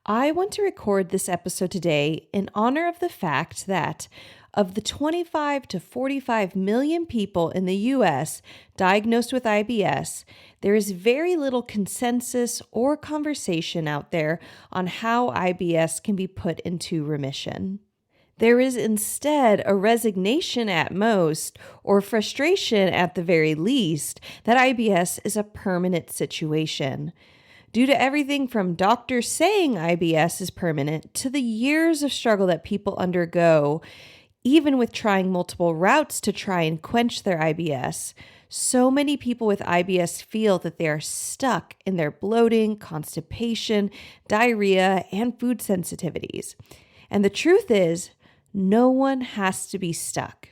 I want to record this episode today in honor of the fact that of the 25 to 45 million people in the US diagnosed with IBS, there is very little consensus or conversation out there on how IBS can be put into remission. There is instead a resignation at most, or frustration at the very least, that IBS is a permanent situation. Due to everything from doctors saying IBS is permanent to the years of struggle that people undergo, even with trying multiple routes to try and quench their IBS, so many people with IBS feel that they are stuck in their bloating, constipation, diarrhea, and food sensitivities. And the truth is, no one has to be stuck.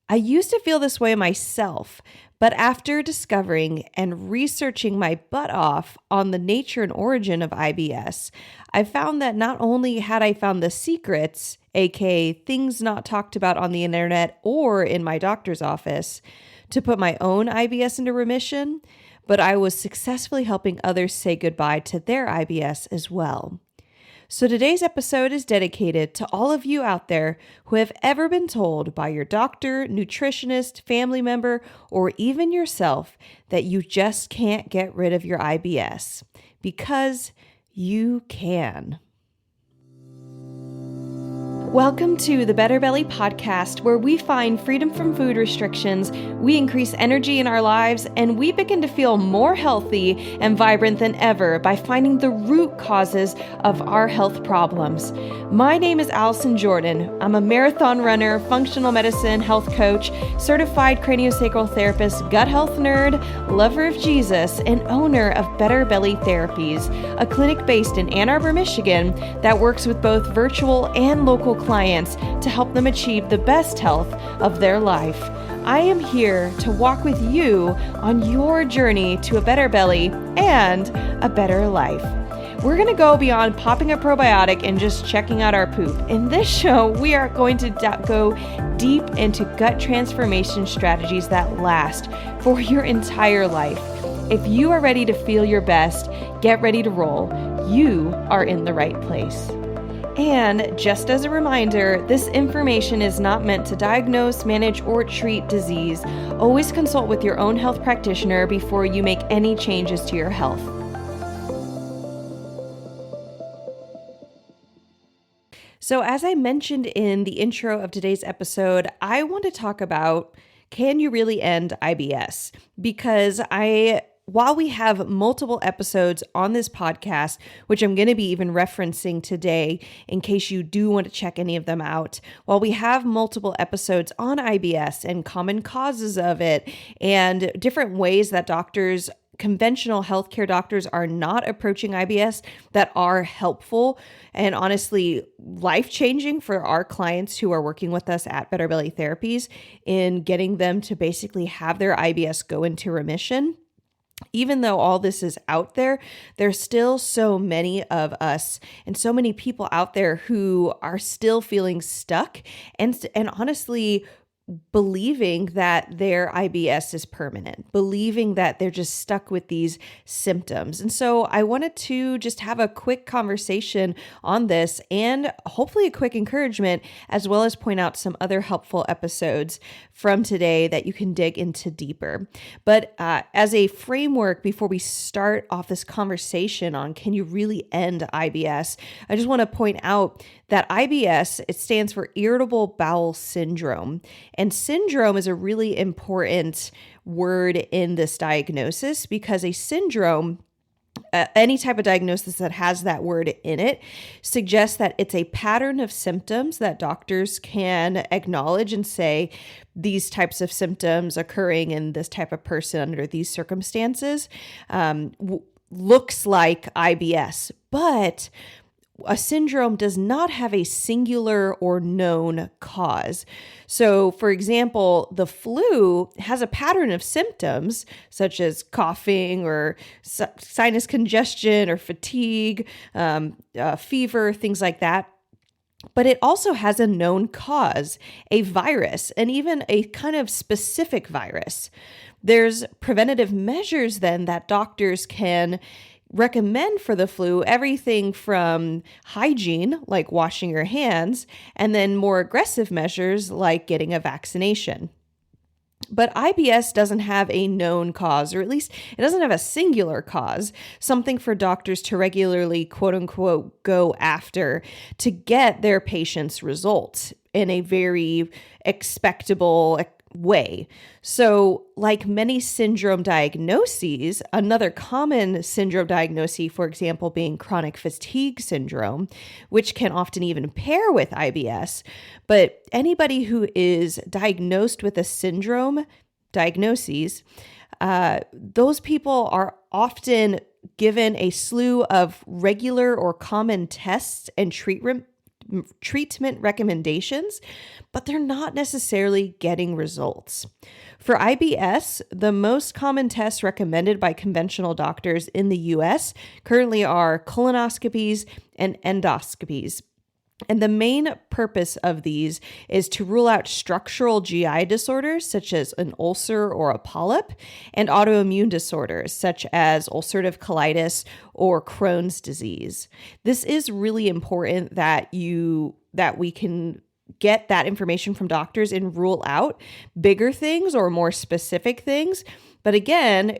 I used to feel this way myself, but after discovering and researching my butt off on the nature and origin of IBS, I found that not only had I found the secrets, aka things not talked about on the internet or in my doctor's office, to put my own IBS into remission, but I was successfully helping others say goodbye to their IBS as well. So today's episode is dedicated to all of you out there who have ever been told by your doctor, nutritionist, family member, or even yourself that you just can't get rid of your IBS, because you can. Welcome to the Better Belly podcast, where we find freedom from food restrictions, we increase energy in our lives, and we begin to feel more healthy and vibrant than ever by finding the root causes of our health problems. My name is Allison Jordan. I'm a marathon runner, functional medicine health coach, certified craniosacral therapist, gut health nerd, lover of Jesus, and owner of Better Belly Therapies, a clinic based in Ann Arbor, Michigan that works with both virtual and local clients to help them achieve the best health of their life. I am here to walk with you on your journey to a better belly and a better life. We're going to go beyond popping a probiotic and just checking out our poop. In this show, we are going to go deep into gut transformation strategies that last for your entire life. If you are ready to feel your best, get ready to roll. You are in the right place. And just as a reminder, this information is not meant to diagnose, manage, or treat disease. Always consult with your own health practitioner before you make any changes to your health. So as I mentioned in the intro of today's episode, I want to talk about, can you really end IBS? Because while we have multiple episodes on this podcast, which I'm going to be even referencing today in case you do want to check any of them out, while we have multiple episodes on IBS and common causes of it and different ways that conventional healthcare doctors are not approaching IBS that are helpful and honestly life-changing for our clients who are working with us at Better Belly Therapies in getting them to basically have their IBS go into remission. Even though all this is out there, there's still so many of us and so many people out there who are still feeling stuck and honestly believing that their IBS is permanent, believing that they're just stuck with these symptoms. And so I wanted to just have a quick conversation on this and hopefully a quick encouragement, as well as point out some other helpful episodes from today that you can dig into deeper. But as a framework, before we start off this conversation on can you really end IBS, I just want to point out that IBS, it stands for irritable bowel syndrome. And syndrome is a really important word in this diagnosis because a syndrome, any type of diagnosis that has that word in it, suggests that it's a pattern of symptoms that doctors can acknowledge and say these types of symptoms occurring in this type of person under these circumstances looks like IBS. But a syndrome does not have a singular or known cause. So, for example, the flu has a pattern of symptoms such as coughing or sinus congestion or fatigue, fever, things like that. But it also has a known cause, a virus, and even a kind of specific virus. There's preventative measures then that doctors can recommend for the flu everything from hygiene, like washing your hands, and then more aggressive measures like getting a vaccination. But IBS doesn't have a known cause, or at least it doesn't have a singular cause, something for doctors to regularly, quote unquote, go after to get their patients' results in a very expectable way. So, like many syndrome diagnoses, another common syndrome diagnosis, for example, being chronic fatigue syndrome, which can often even pair with IBS. But anybody who is diagnosed with a syndrome diagnosis, those people are often given a slew of regular or common tests and treatment recommendations, but they're not necessarily getting results. For IBS, the most common tests recommended by conventional doctors in the US currently are colonoscopies and endoscopies. And the main purpose of these is to rule out structural GI disorders such as an ulcer or a polyp, and autoimmune disorders such as ulcerative colitis or Crohn's disease. This is really important that we can get that information from doctors and rule out bigger things or more specific things. But again,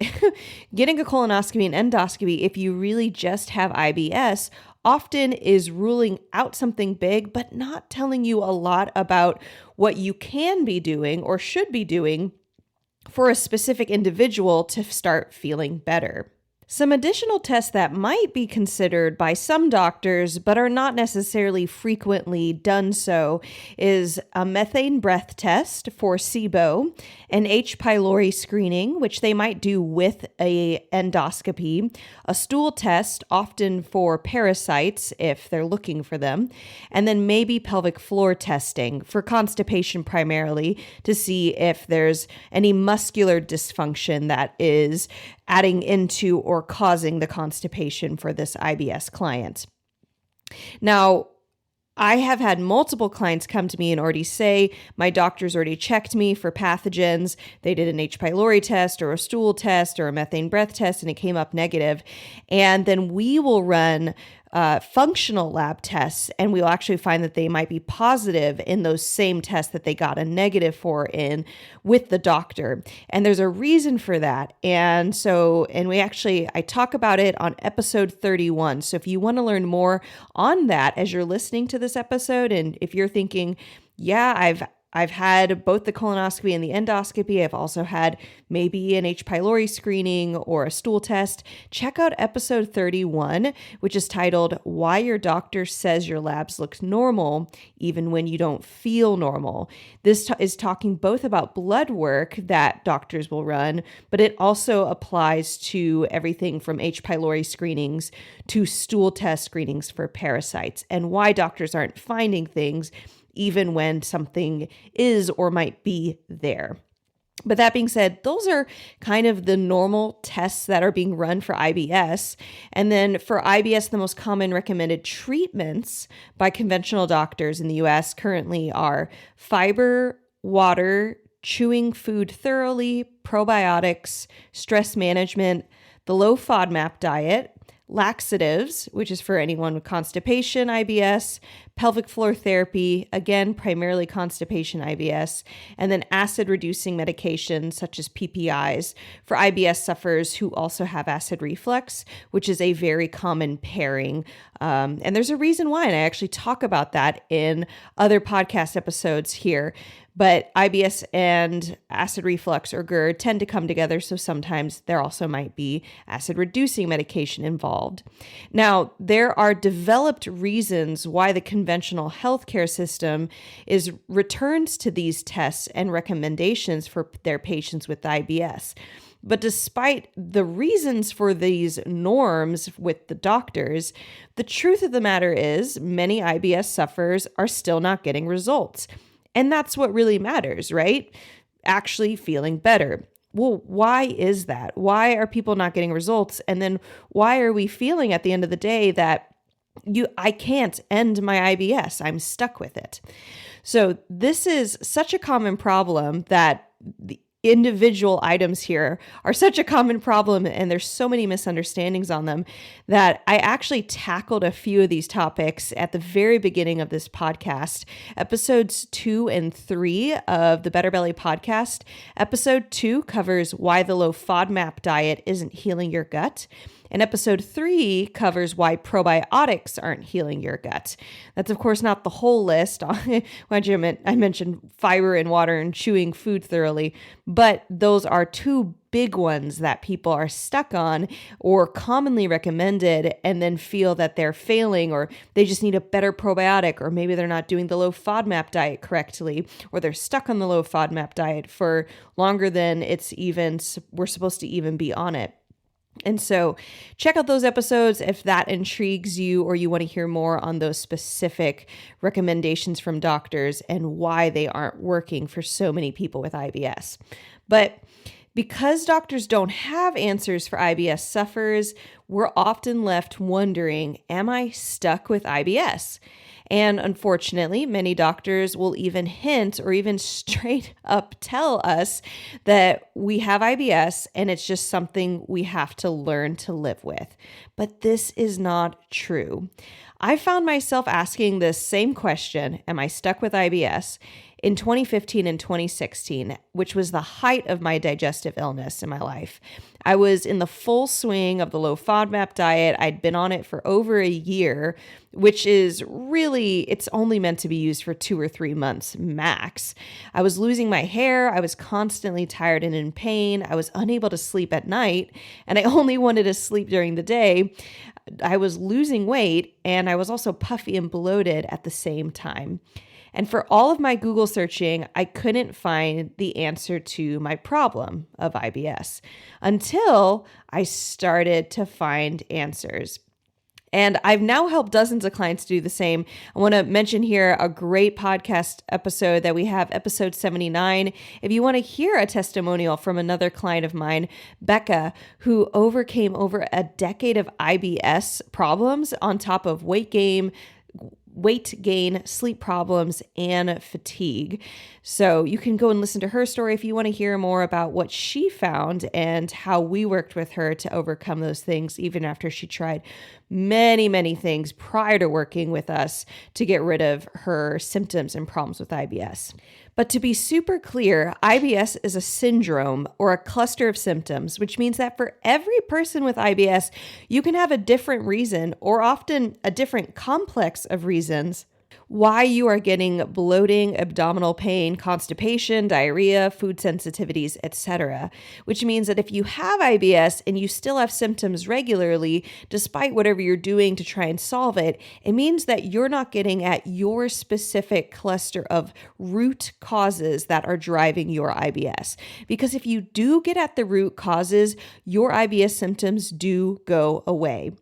getting a colonoscopy and endoscopy, if you really just have IBS, often is ruling out something big, but not telling you a lot about what you can be doing or should be doing for a specific individual to start feeling better. Some additional tests that might be considered by some doctors, but are not necessarily frequently done so, is a methane breath test for SIBO, an H. pylori screening, which they might do with a endoscopy, a stool test, often for parasites if they're looking for them, and then maybe pelvic floor testing for constipation primarily to see if there's any muscular dysfunction that is adding into or causing the constipation for this IBS client. Now, I have had multiple clients come to me and already say, my doctor's already checked me for pathogens. They did an H. pylori test or a stool test or a methane breath test, and it came up negative. And then we will run functional lab tests, and we'll actually find that they might be positive in those same tests that they got a negative for in with the doctor. And there's a reason for that. And I talk about it on episode 31. So if you want to learn more on that as you're listening to this episode, and if you're thinking, yeah, I've had both the colonoscopy and the endoscopy. I've also had maybe an H. pylori screening or a stool test. Check out episode 31, which is titled Why Your Doctor Says Your Labs Look Normal Even When You Don't Feel Normal. This is talking both about blood work that doctors will run, but it also applies to everything from H. pylori screenings to stool test screenings for parasites, and why doctors aren't finding things even when something is or might be there. But that being said, those are kind of the normal tests that are being run for IBS. And then for IBS, the most common recommended treatments by conventional doctors in the US currently are fiber, water, chewing food thoroughly, probiotics, stress management, the low FODMAP diet, laxatives, which is for anyone with constipation, IBS, pelvic floor therapy, again, primarily constipation, IBS, and then acid-reducing medications such as PPIs for IBS sufferers who also have acid reflux, which is a very common pairing. And there's a reason why, and I actually talk about that in other podcast episodes here. But IBS and acid reflux or GERD tend to come together, so sometimes there also might be acid-reducing medication involved. Now, there are developed reasons why the conventional healthcare system returns to these tests and recommendations for their patients with IBS. But despite the reasons for these norms with the doctors, the truth of the matter is many IBS sufferers are still not getting results. And that's what really matters, right? Actually feeling better. Well, why is that? Why are people not getting results? And then why are we feeling at the end of the day that I can't end my IBS? I'm stuck with it. So this is such a common problem that individual items here are such a common problem and there's so many misunderstandings on them that I actually tackled a few of these topics at the very beginning of this podcast. Episodes 2 and 3 of the Better Belly podcast. Episode 2 covers why the low FODMAP diet isn't healing your gut. And episode 3 covers why probiotics aren't healing your gut. That's, of course, not the whole list. I mentioned fiber and water and chewing food thoroughly, but those are two big ones that people are stuck on or commonly recommended and then feel that they're failing or they just need a better probiotic or maybe they're not doing the low FODMAP diet correctly or they're stuck on the low FODMAP diet for longer than we're supposed to even be on it. And so check out those episodes if that intrigues you or you want to hear more on those specific recommendations from doctors and why they aren't working for so many people with IBS. But because doctors don't have answers for IBS sufferers, we're often left wondering, am I stuck with IBS? And unfortunately, many doctors will even hint or even straight up tell us that we have IBS and it's just something we have to learn to live with. But this is not true. I found myself asking this same question, am I stuck with IBS, in 2015 and 2016, which was the height of my digestive illness in my life. I was in the full swing of the low FODMAP diet. I'd been on it for over a year, which is really, it's only meant to be used for 2 or 3 months max. I was losing my hair. I was constantly tired and in pain. I was unable to sleep at night, and I only wanted to sleep during the day. I was losing weight, and I was also puffy and bloated at the same time. And for all of my Google searching, I couldn't find the answer to my problem of IBS until I started to find answers. And I've now helped dozens of clients do the same. I want to mention here a great podcast episode that we have, episode 79. If you want to hear a testimonial from another client of mine, Becca, who overcame over a decade of IBS problems on top of weight gain, sleep problems, and fatigue. So you can go and listen to her story if you want to hear more about what she found and how we worked with her to overcome those things, even after she tried many, many things prior to working with us to get rid of her symptoms and problems with IBS. But to be super clear, IBS is a syndrome or a cluster of symptoms, which means that for every person with IBS, you can have a different reason or often a different complex of reasons why you are getting bloating, abdominal pain, constipation, diarrhea, food sensitivities, etc. Which means that if you have IBS and you still have symptoms regularly, despite whatever you're doing to try and solve it, it means that you're not getting at your specific cluster of root causes that are driving your IBS. Because if you do get at the root causes, your IBS symptoms do go away.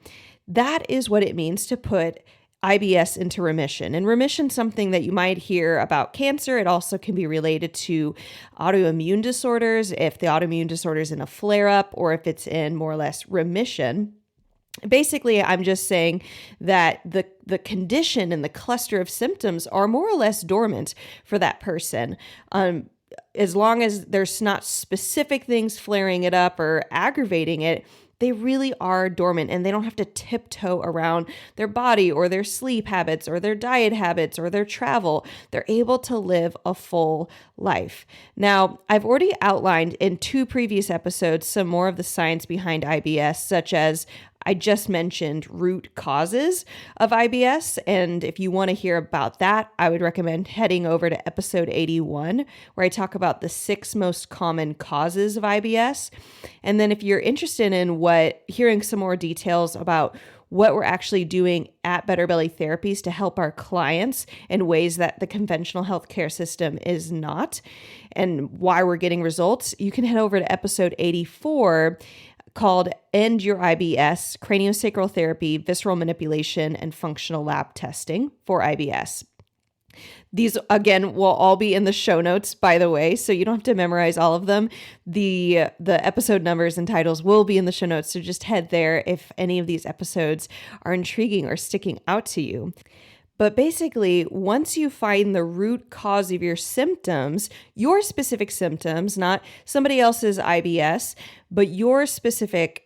That is what it means to put IBS into remission. And remission is something that you might hear about cancer. It also can be related to autoimmune disorders, if the autoimmune disorder is in a flare-up or if it's in more or less remission. Basically, I'm just saying that the condition and the cluster of symptoms are more or less dormant for that person. As long as there's not specific things flaring it up or aggravating it, they really are dormant and they don't have to tiptoe around their body or their sleep habits or their diet habits or their travel. They're able to live a full life. Now, I've already outlined in 2 previous episodes some more of the science behind IBS, such as I just mentioned root causes of IBS. And if you want to hear about that, I would recommend heading over to episode 81, where I talk about the 6 most common causes of IBS. And then if you're interested in hearing some more details about what we're actually doing at Better Belly Therapies to help our clients in ways that the conventional healthcare system is not, and why we're getting results, you can head over to episode 84, called End Your IBS, Craniosacral Therapy, Visceral Manipulation, and Functional Lab Testing for IBS. These, again, will all be in the show notes, by the way, so you don't have to memorize all of them. The episode numbers and titles will be in the show notes, so just head there if any of these episodes are intriguing or sticking out to you. But basically, once you find the root cause of your symptoms, your specific symptoms, not somebody else's IBS, but your specific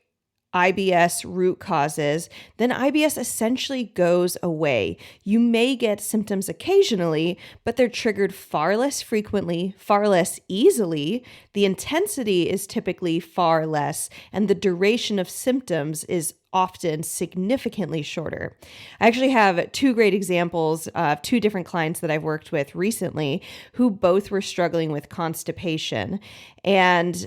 IBS root causes, then IBS essentially goes away. You may get symptoms occasionally, but they're triggered far less frequently, far less easily. The intensity is typically far less, and the duration of symptoms is often significantly shorter. I actually have two great examples of two different clients that I've worked with recently who both were struggling with constipation. And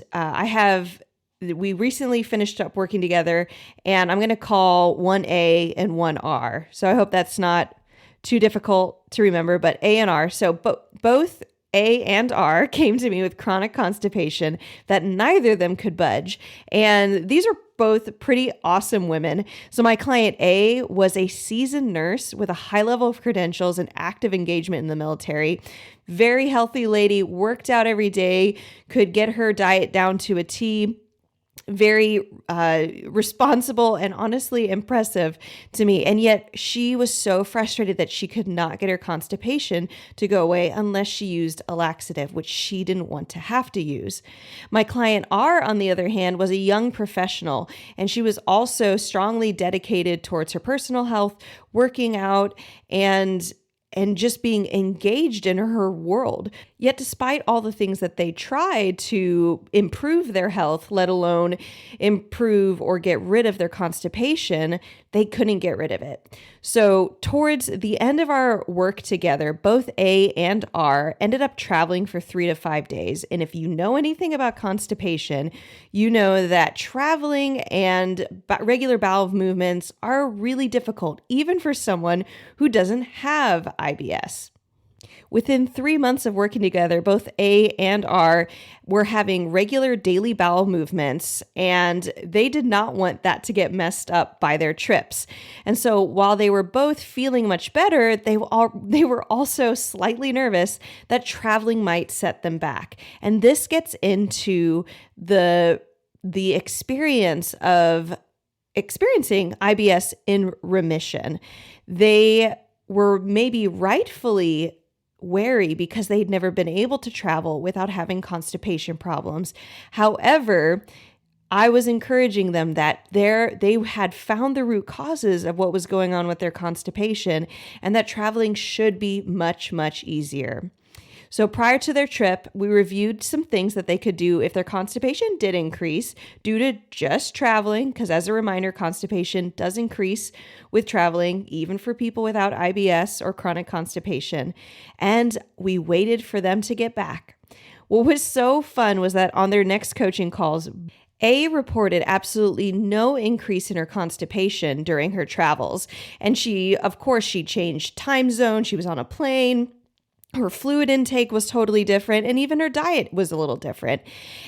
we recently finished up working together, and I'm going to call one A and one R. So I hope that's not too difficult to remember, but A and R. So both A and R came to me with chronic constipation that neither of them could budge. And these are both pretty awesome women. So my client A was a seasoned nurse with a high level of credentials and active engagement in the military. Very healthy lady, worked out every day, could get her diet down to a T. Very responsible and honestly impressive to me. And yet she was so frustrated that she could not get her constipation to go away unless she used a laxative, which she didn't want to have to use. My client R, on the other hand, was a young professional, and she was also strongly dedicated towards her personal health, working out, and just being engaged in her world. Yet despite all the things that they tried to improve their health, let alone improve or get rid of their constipation, they couldn't get rid of it. So towards the end of our work together, both A and R ended up traveling for 3 to 5 days. And if you know anything about constipation, you know that traveling and regular bowel movements are really difficult, even for someone who doesn't have IBS. Within 3 months of working together, both A and R were having regular daily bowel movements, and they did not want that to get messed up by their trips. And so while they were both feeling much better, they were also slightly nervous that traveling might set them back. And this gets into the experience of experiencing IBS in remission. They were maybe rightfully wary because they'd never been able to travel without having constipation problems. However, I was encouraging them that they had found the root causes of what was going on with their constipation, and that traveling should be much, much easier. So prior to their trip, we reviewed some things that they could do if their constipation did increase due to just traveling, because as a reminder, constipation does increase with traveling, even for people without IBS or chronic constipation. And we waited for them to get back. What was so fun was that on their next coaching calls, A reported absolutely no increase in her constipation during her travels. And she changed time zone. She was on a plane. Her fluid intake was totally different, and even her diet was a little different.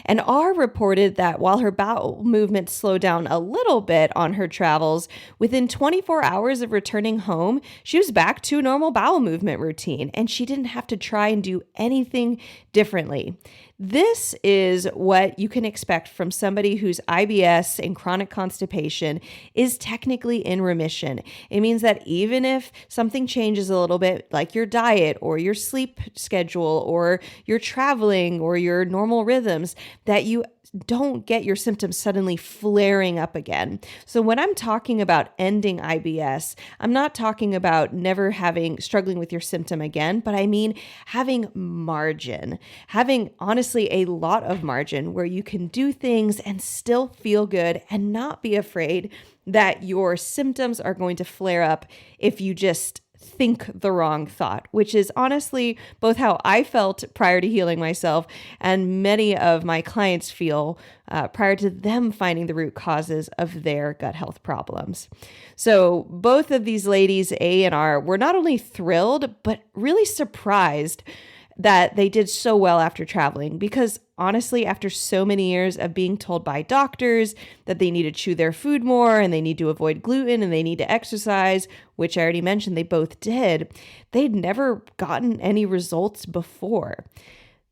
And R reported that while her bowel movement slowed down a little bit on her travels, within 24 hours of returning home, she was back to a normal bowel movement routine, and she didn't have to try and do anything differently. This is what you can expect from somebody whose IBS and chronic constipation is technically in remission. It means that even if something changes a little bit, like your diet or your sleep schedule or your traveling or your normal rhythms, that you don't get your symptoms suddenly flaring up again. So when I'm talking about ending IBS, I'm not talking about never struggling with your symptom again, but I mean having margin, having honestly a lot of margin where you can do things and still feel good and not be afraid that your symptoms are going to flare up if you just think the wrong thought, which is honestly both how I felt prior to healing myself and many of my clients feel prior to them finding the root causes of their gut health problems. So both of these ladies, A and R, were not only thrilled, but really surprised that they did so well after traveling, because honestly, after so many years of being told by doctors that they need to chew their food more and they need to avoid gluten and they need to exercise, which I already mentioned they both did, they'd never gotten any results before.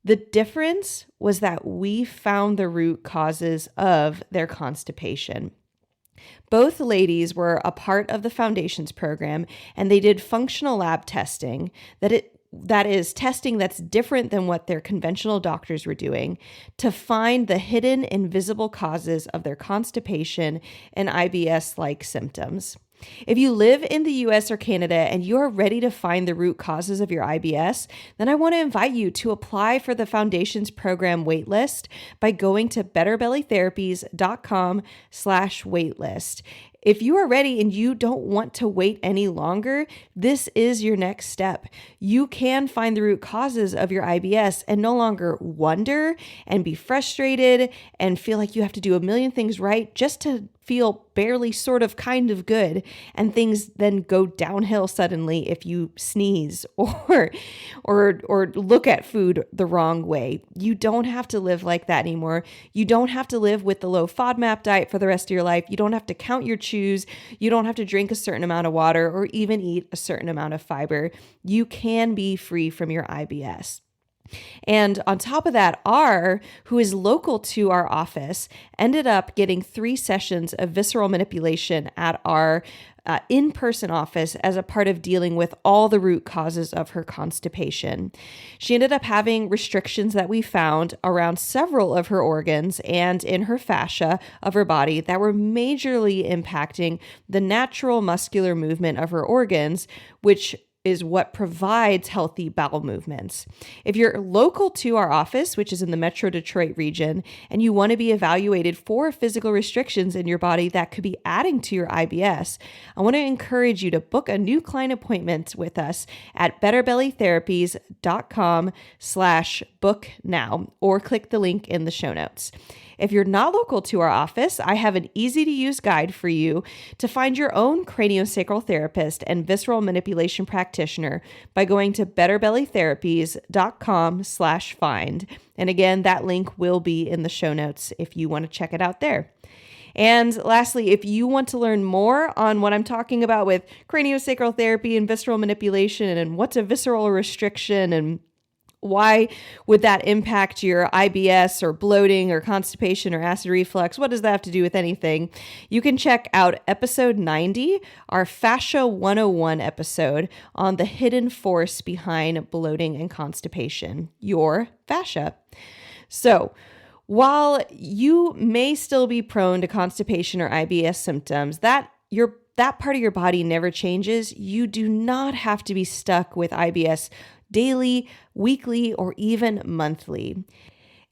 The difference was that we found the root causes of their constipation. Both ladies were a part of the Foundations program, and they did functional lab testing that is testing that's different than what their conventional doctors were doing to find the hidden invisible causes of their constipation and IBS-like symptoms. If you live in the US or Canada and you are ready to find the root causes of your IBS, then I want to invite you to apply for the Foundations program waitlist by going to betterbellytherapies.com/waitlist. If you are ready and you don't want to wait any longer, this is your next step. You can find the root causes of your IBS and no longer wonder and be frustrated and feel like you have to do a million things right just to feel barely sort of kind of good, and things then go downhill suddenly if you sneeze or look at food the wrong way. You don't have to live like that anymore. You don't have to live with the low FODMAP diet for the rest of your life. You don't have to count your chews. You don't have to drink a certain amount of water or even eat a certain amount of fiber. You can be free from your IBS. And on top of that, R, who is local to our office, ended up getting 3 sessions of visceral manipulation at our in-person office as a part of dealing with all the root causes of her constipation. She ended up having restrictions that we found around several of her organs and in her fascia of her body that were majorly impacting the natural muscular movement of her organs, which is what provides healthy bowel movements. If you're local to our office, which is in the Metro Detroit region, and you want to be evaluated for physical restrictions in your body that could be adding to your IBS, I want to encourage you to book a new client appointment with us at betterbellytherapies.com/book now, or click the link in the show notes. If you're not local to our office, I have an easy-to-use guide for you to find your own craniosacral therapist and visceral manipulation practitioner by going to betterbellytherapies.com/find. And again, that link will be in the show notes if you want to check it out there. And lastly, if you want to learn more on what I'm talking about with craniosacral therapy and visceral manipulation and what's a visceral restriction and why would that impact your IBS or bloating or constipation or acid reflux? What does that have to do with anything? You can check out episode 90, our Fascia 101 episode on the hidden force behind bloating and constipation, your fascia. So, while you may still be prone to constipation or IBS symptoms, that part of your body never changes. You do not have to be stuck with IBS daily, weekly, or even monthly.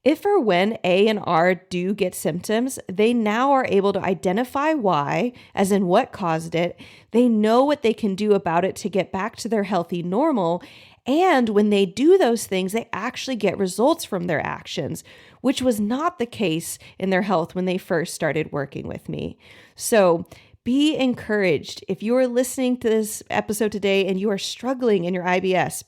If or when A and R do get symptoms, they now are able to identify why, as in what caused it. They know what they can do about it to get back to their healthy normal. And when they do those things, they actually get results from their actions, which was not the case in their health when they first started working with me. So be encouraged. If you are listening to this episode today and you are struggling in your IBS,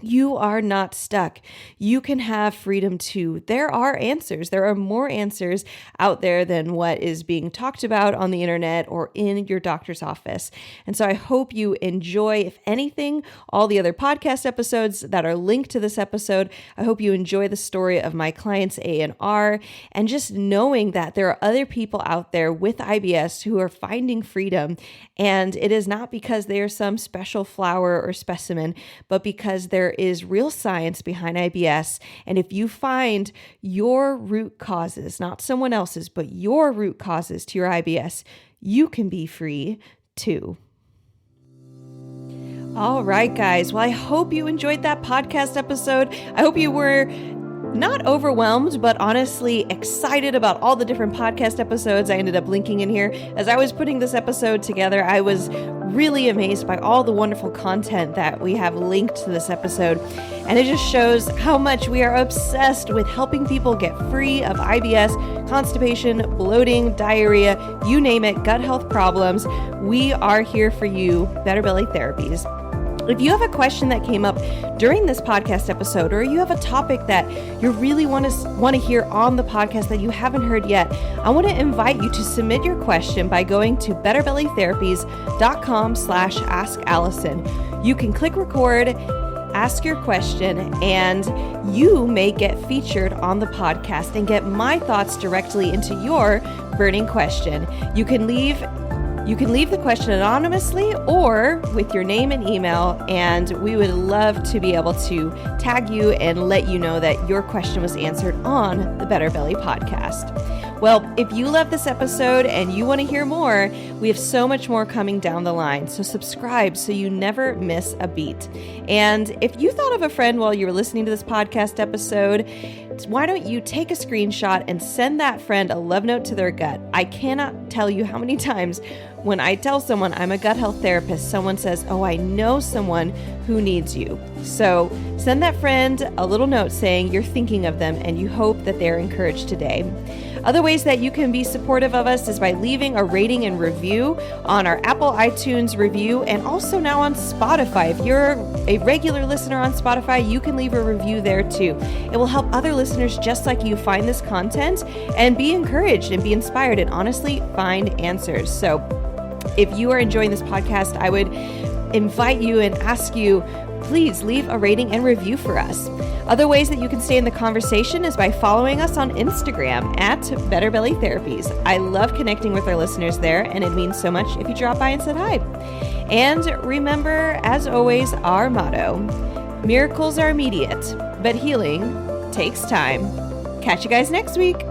you are not stuck. You can have freedom too. There are answers. There are more answers out there than what is being talked about on the internet or in your doctor's office. And so I hope you enjoy, if anything, all the other podcast episodes that are linked to this episode. I hope you enjoy the story of my clients A and R, and just knowing that there are other people out there with IBS who are finding freedom. And it is not because they are some special flower or specimen, but because there is real science behind IBS. And if you find your root causes, not someone else's, but your root causes to your IBS, you can be free too. All right, guys. Well, I hope you enjoyed that podcast episode. I hope you were not overwhelmed, but honestly excited about all the different podcast episodes I ended up linking in here. As I was putting this episode together, I was really amazed by all the wonderful content that we have linked to this episode. And it just shows how much we are obsessed with helping people get free of IBS, constipation, bloating, diarrhea, you name it, gut health problems. We are here for you, Better Belly Therapies. If you have a question that came up during this podcast episode, or you have a topic that you really want to hear on the podcast that you haven't heard yet, I want to invite you to submit your question by going to betterbellytherapies.com/askallison. You can click record, ask your question, and you may get featured on the podcast and get my thoughts directly into your burning question. You can leave the question anonymously or with your name and email, and we would love to be able to tag you and let you know that your question was answered on the Better Belly podcast. Well, if you love this episode and you want to hear more, we have so much more coming down the line. So subscribe so you never miss a beat. And if you thought of a friend while you were listening to this podcast episode, why don't you take a screenshot and send that friend a love note to their gut? I cannot tell you how many times when I tell someone I'm a gut health therapist, someone says, "Oh, I know someone who needs you." So send that friend a little note saying you're thinking of them and you hope that they're encouraged today. Other ways that you can be supportive of us is by leaving a rating and review on our Apple iTunes review and also now on Spotify. If you're a regular listener on Spotify, you can leave a review there too. It will help other listeners just like you find this content and be encouraged and be inspired and honestly find answers. So if you are enjoying this podcast, I would invite you and ask you, please leave a rating and review for us. Other ways that you can stay in the conversation is by following us on Instagram at Better Belly Therapies. I love connecting with our listeners there, and it means so much if you drop by and said hi. And remember, as always, our motto, miracles are immediate, but healing takes time. Catch you guys next week.